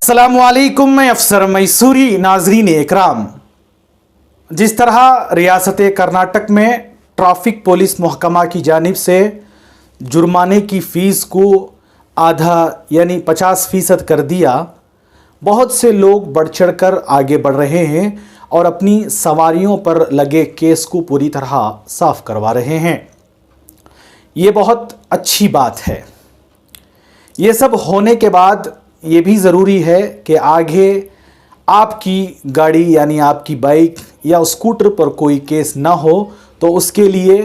अस्सलामुअलैकुम, मैं अफसर मैसूरी। नाजरीन इकराम, जिस तरह रियासत कर्नाटक में ट्रैफिक पुलिस महकमा की जानिब से जुर्माने की फ़ीस को आधा यानी 50% कर दिया, बहुत से लोग बढ़ चढ़ कर आगे बढ़ रहे हैं और अपनी सवारियों पर लगे केस को पूरी तरह साफ़ करवा रहे हैं। ये बहुत अच्छी बात है। ये सब होने के बाद ये भी ज़रूरी है कि आगे आपकी गाड़ी यानी आपकी बाइक या स्कूटर पर कोई केस ना हो, तो उसके लिए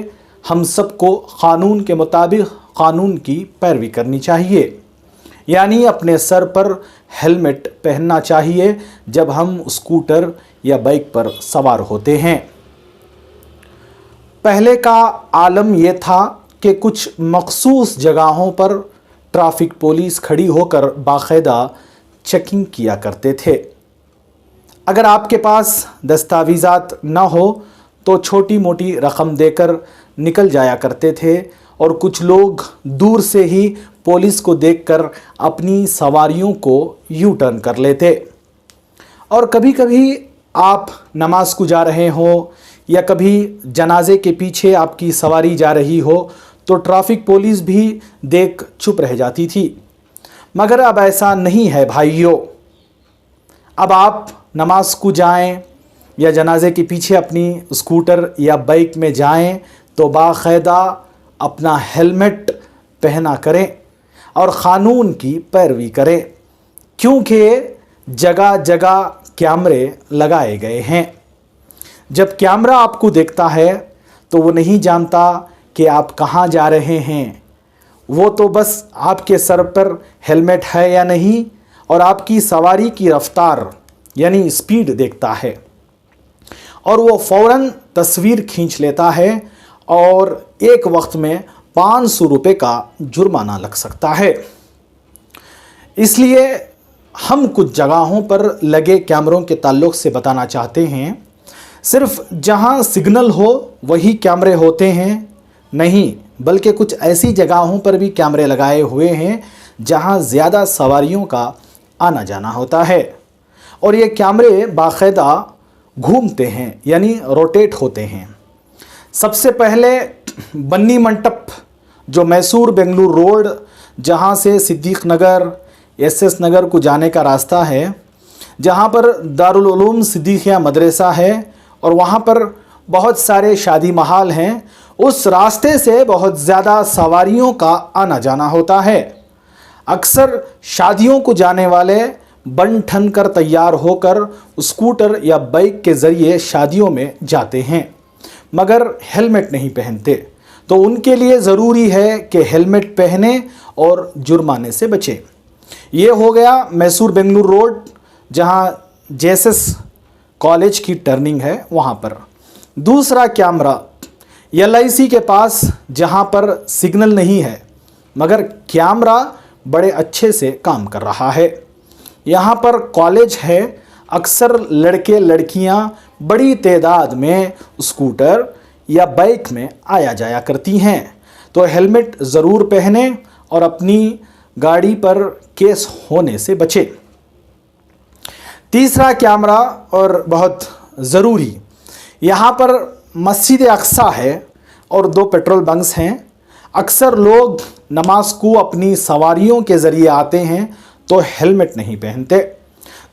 हम सबको क़ानून के मुताबिक क़ानून की पैरवी करनी चाहिए। यानी अपने सर पर हेलमेट पहनना चाहिए जब हम स्कूटर या बाइक पर सवार होते हैं। पहले का आलम यह था कि कुछ मखसूस जगहों पर ट्रैफिक पुलिस खड़ी होकर बाकायदा चेकिंग किया करते थे। अगर आपके पास दस्तावेज़ात ना हो तो छोटी मोटी रकम देकर निकल जाया करते थे और कुछ लोग दूर से ही पुलिस को देखकर अपनी सवारियों को यू टर्न कर लेते। और कभी कभी आप नमाज को जा रहे हो या कभी जनाजे के पीछे आपकी सवारी जा रही हो तो ट्रैफिक पुलिस भी देख चुप रह जाती थी। मगर अब ऐसा नहीं है भाइयों। अब आप नमाज को जाएं या जनाजे के पीछे अपनी स्कूटर या बाइक में जाएं तो बाकायदा अपना हेलमेट पहना करें और क़ानून की पैरवी करें, क्योंकि जगह जगह कैमरे लगाए गए हैं। जब कैमरा आपको देखता है तो वो नहीं जानता कि आप कहाँ जा रहे हैं, वो तो बस आपके सर पर हेलमेट है या नहीं और आपकी सवारी की रफ्तार यानी स्पीड देखता है और वो फ़ौरन तस्वीर खींच लेता है और एक वक्त में 500 रुपये का जुर्माना लग सकता है। इसलिए हम कुछ जगहों पर लगे कैमरों के ताल्लुक़ से बताना चाहते हैं। सिर्फ जहां सिग्नल हो वही कैमरे होते हैं नहीं, बल्कि कुछ ऐसी जगहों पर भी कैमरे लगाए हुए हैं जहां ज़्यादा सवारियों का आना जाना होता है और ये कैमरे बाकायदा घूमते हैं यानी रोटेट होते हैं। सबसे पहले बन्नी मंटप जो मैसूर बेंगलुरु रोड जहां से सिद्दीक नगर एसएस नगर को जाने का रास्ता है, जहां पर दारुल उलूम सिद्दीकिया मदरसा है और वहां पर बहुत सारे शादी महाल हैं, उस रास्ते से बहुत ज़्यादा सवारियों का आना जाना होता है। अक्सर शादियों को जाने वाले बन ठन कर तैयार होकर स्कूटर या बाइक के ज़रिए शादियों में जाते हैं मगर हेलमेट नहीं पहनते, तो उनके लिए ज़रूरी है कि हेलमेट पहने और जुर्माने से बचें। ये हो गया मैसूर बेंगलुरु रोड जहां जेएसएस कॉलेज की टर्निंग है वहाँ पर। दूसरा कैमरा LIC के पास जहां पर सिग्नल नहीं है मगर कैमरा बड़े अच्छे से काम कर रहा है। यहाँ पर कॉलेज है, अक्सर लड़के लड़कियां बड़ी तादाद में स्कूटर या बाइक में आया जाया करती हैं, तो हेलमेट ज़रूर पहने और अपनी गाड़ी पर केस होने से बचे। तीसरा कैमरा और बहुत ज़रूरी, यहाँ पर मस्जिद अक्सा है और 2 पेट्रोल बंक्स हैं। अक्सर लोग नमाज को अपनी सवारियों के ज़रिए आते हैं तो हेलमेट नहीं पहनते,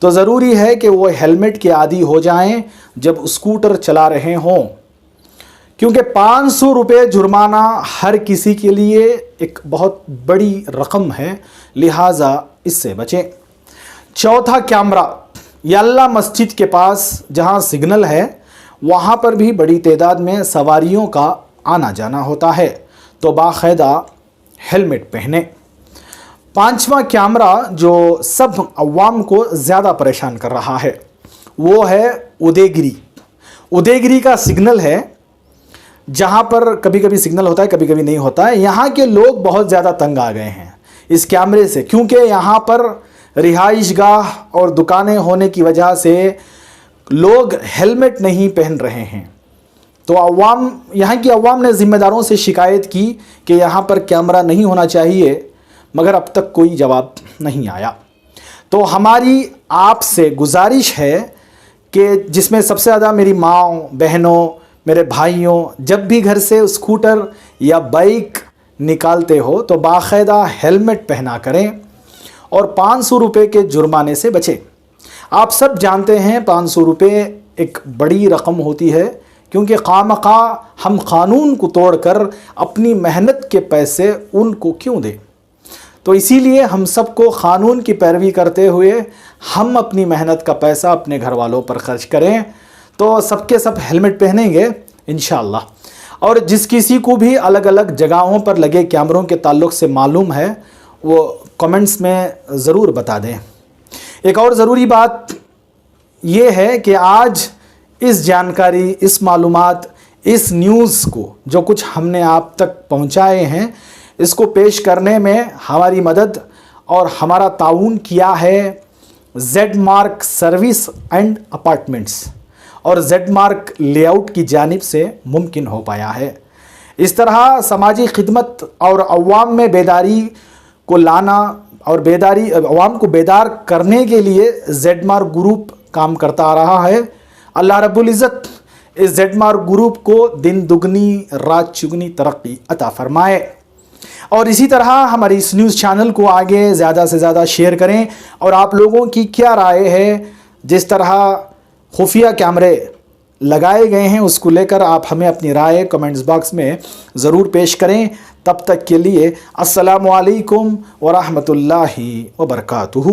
तो ज़रूरी है कि वो हेलमेट के आदी हो जाएं जब स्कूटर चला रहे हों, क्योंकि 500 रुपये जुर्माना हर किसी के लिए एक बहुत बड़ी रकम है, लिहाजा इससे बचें। चौथा कैमरा यल्ला मस्जिद के पास जहां सिग्नल है वहाँ पर भी बड़ी तादाद में सवारियों का आना जाना होता है, तो बाकायदा हेलमेट पहने। पांचवा कैमरा जो सब अवाम को ज़्यादा परेशान कर रहा है वो है उदयगिरी। उदयगिरी का सिग्नल है जहाँ पर कभी कभी सिग्नल होता है, कभी कभी नहीं होता है। यहाँ के लोग बहुत ज़्यादा तंग आ गए हैं इस कैमरे से, क्योंकि यहाँ पर रिहाइशगाह और दुकानें होने की वजह से लोग हेलमेट नहीं पहन रहे हैं। तो यहाँ की अवाम ने ज़िम्मेदारों से शिकायत की कि यहाँ पर कैमरा नहीं होना चाहिए, मगर अब तक कोई जवाब नहीं आया। تو ہماری آپ سے گزارش ہے کہ جس میں سب سے زیادہ میری ماں بہنوں میرے بھائیوں، جب بھی گھر سے اسکوٹر یا بائک نکالتے ہو تو باقاعدہ ہیلمٹ پہنا کریں اور 500 روپے کے جرمانے سے بچیں۔ آپ سب جانتے ہیں 500 روپے ایک بڑی رقم ہوتی ہے، کیونکہ خواہ ہم قانون کو توڑ کر اپنی محنت کے پیسے ان کو کیوں دیں۔ تو اسی لیے ہم سب کو قانون کی پیروی کرتے ہوئے ہم اپنی محنت کا پیسہ اپنے گھر والوں پر خرچ کریں، تو سب کے سب ہیلمٹ پہنیں گے انشاءاللہ۔ اور جس کسی کو بھی الگ الگ جگہوں پر لگے کیمروں کے تعلق سے معلوم ہے وہ کمنٹس میں ضرور بتا دیں۔ ایک اور ضروری بات یہ ہے کہ آج اس جانکاری، اس معلومات، اس نیوز کو جو کچھ ہم نے آپ تک پہنچائے ہیں، اس کو پیش کرنے میں ہماری مدد اور ہمارا تعاون کیا ہے Z mark service and apartments اور زیڈ مارک لے آؤٹ کی جانب سے ممکن ہو پایا ہے۔ اس طرح سماجی خدمت اور عوام میں بیداری کو لانا اور عوام کو بیدار کرنے کے لیے زیڈ مارک گروپ کام کرتا آ رہا ہے۔ اللہ رب العزت اس زیڈ مارک گروپ کو دن دگنی رات چگنی ترقی عطا فرمائے، اور اسی طرح ہماری اس نیوز چینل کو آگے زیادہ سے زیادہ شیئر کریں۔ اور آپ لوگوں کی کیا رائے ہے، جس طرح خفیہ کیمرے لگائے گئے ہیں اس کو لے کر آپ ہمیں اپنی رائے کمنٹس باکس میں ضرور پیش کریں۔ تب تک کے لیے السلام علیکم ورحمۃ اللہ وبرکاتہ۔